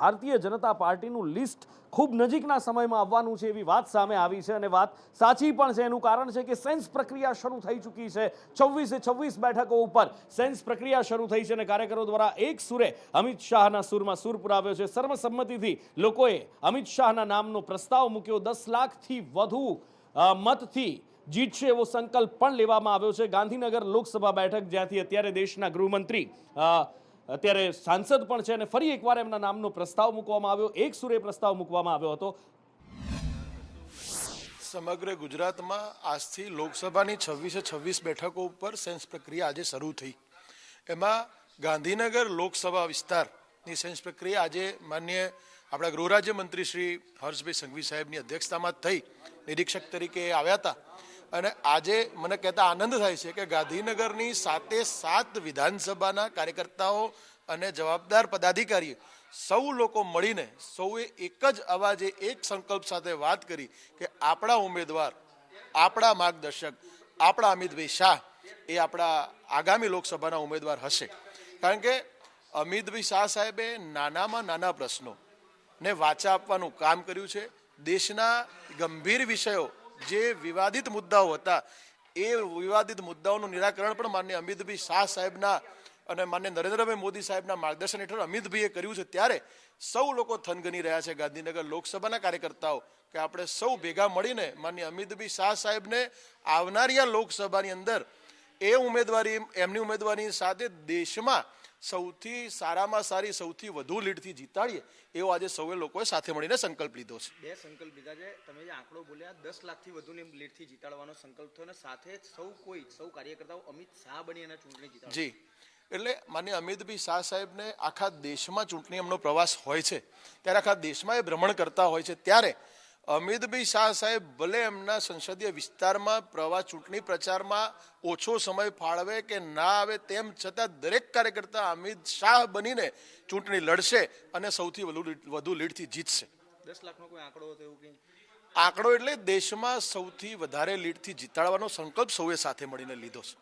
ભારતીય જનતા પાર્ટીનું લિસ્ટ ખૂબ નજીકના સમયમાં આવવાનું છે એવી વાત સામે આવી છે અને વાત સાચી પણ છે. એનું કારણ છે કે સેન્સ પ્રક્રિયા શરૂ થઈ ચૂકી છે. 26 બેઠકો ઉપર સેન્સ પ્રક્રિયા શરૂ થઈ છે અને કાર્યકરો દ્વારા એક સુરે અમિત શાહના સુરમાં સુર પુરાવ્યો છે. સર્વસંમતિથી લોકોએ અમિત શાહના નામનો પ્રસ્તાવ મૂક્યો. 10 લાખથી વધુ મતથી જીતશે એવો સંકલ્પ પણ લેવામાં આવ્યો છે. ગાંધીનગર લોકસભા બેઠક જ્યાંથી અત્યારે દેશના ગૃહમંત્રી અત્યારે સાંસદ પણ છે અને ફરી એકવાર એમના નામનો પ્રસ્તાવ મૂકવામાં આવ્યો. એક સુરે પ્રસ્તાવ મૂકવામાં આવ્યો હતો. સમગ્ર ગુજરાતમાં આજથી લોકસભાની 26 બેઠકો ઉપર સેન્સ પ્રક્રિયા આજે શરૂ થઈ. એમાં ગાંધીનગર લોકસભા વિસ્તારની સેન્સ પ્રક્રિયા આજે માન્ય આપણા ગૃહ રાજ્યમંત્રી શ્રી હર્ષભાઈ સંઘવી સાહેબની અધ્યક્ષતામાં થઈ. નિરીક્ષક તરીકે આવ્યા હતા અને આજે મને કહેતા આનંદ થાય છે કે ગાંધીનગરની 7 વિધાનસભાના કાર્યકર્તાઓ અને જવાબદાર પદાધિકારીઓ સૌ લોકો મળીને સૌએ એક જ અવાજે એક સંકલ્પ સાથે વાત કરી કે આપણા ઉમેદવાર, આપણા માર્ગદર્શક, આપણા અમિતભાઈ શાહ એ આપણા આગામી લોકસભાના ઉમેદવાર હશે. કારણ કે અમિતભાઈ શાહ સાહેબે નાનામાં નાના પ્રશ્નો ને વાચા આપવાનું કામ કર્યું છે. દેશના ગંભીર વિષયો જે વિવાદિત મુદ્દાઓ હતા એ વિવાદિત મુદ્દાઓનું નિરાકરણ પણ માન્ય અમિતભાઈ શાહ સાહેબના અને માન્ય નરેન્દ્રભાઈ મોદી સાહેબના માર્ગદર્શન હેઠળ અમિતભાઈએ કર્યું છે. ત્યારે સૌ લોકો થનગની રહ્યા છે ગાંધીનગર લોકસભાના કાર્યકર્તાઓ કે આપણે સૌ ભેગા મળીને માન્ય અમિતભાઈ શાહ સાહેબને આવનારી લોકસભાની અંદર એ ઉમેદવારી એમની ઉમેદવારી સાથે દેશમાં સૌથી સારામાં સારી સૌથી વધુ લીડથી જીતાડીએ એવો આજે સૌએ લોકોએ સાથે મળીને સંકલ્પ લીધો છે. બે સંકલ્પ લીધા છે. તમે જે આંકડો બોલ્યા 10 લાખથી વધુની લીડથી જીતાડવાનો સંકલ્પ થયો અને સાથે સૌ કાર્યકર્તાઓ અમિત શાહ બની અને ચૂંટણી જીતાડે. જી, એટલે માન્ય અમિતભાઈ શાહ સાહેબને આખા દેશમાં ચૂંટણી એમનો પ્રવાસ હોય છે ત્યારે આખા દેશમાં એ ભ્રમણ કરતા હોય છે. ત્યારે અમિતભાઈ શાહ સાહેબ ભલે એમના સંસદીય વિસ્તારમાં પ્રવાસ ચૂંટણી પ્રચારમાં ઓછો સમય ફાળવે કે ના આવે તેમ છતાં દરેક કાર્યકર્તા અમિત શાહ બનીને ચૂંટણી લડશે અને સૌથી વધુ લીડથી જીતશે. 10 લાખનો કોઈ આંકડો હતો એવું કંઈ? આંકડો એટલે દેશમાં સૌથી વધારે લીડથી જીતાડવાનો સંકલ્પ સૌએ સાથે મળીને લીધો છે.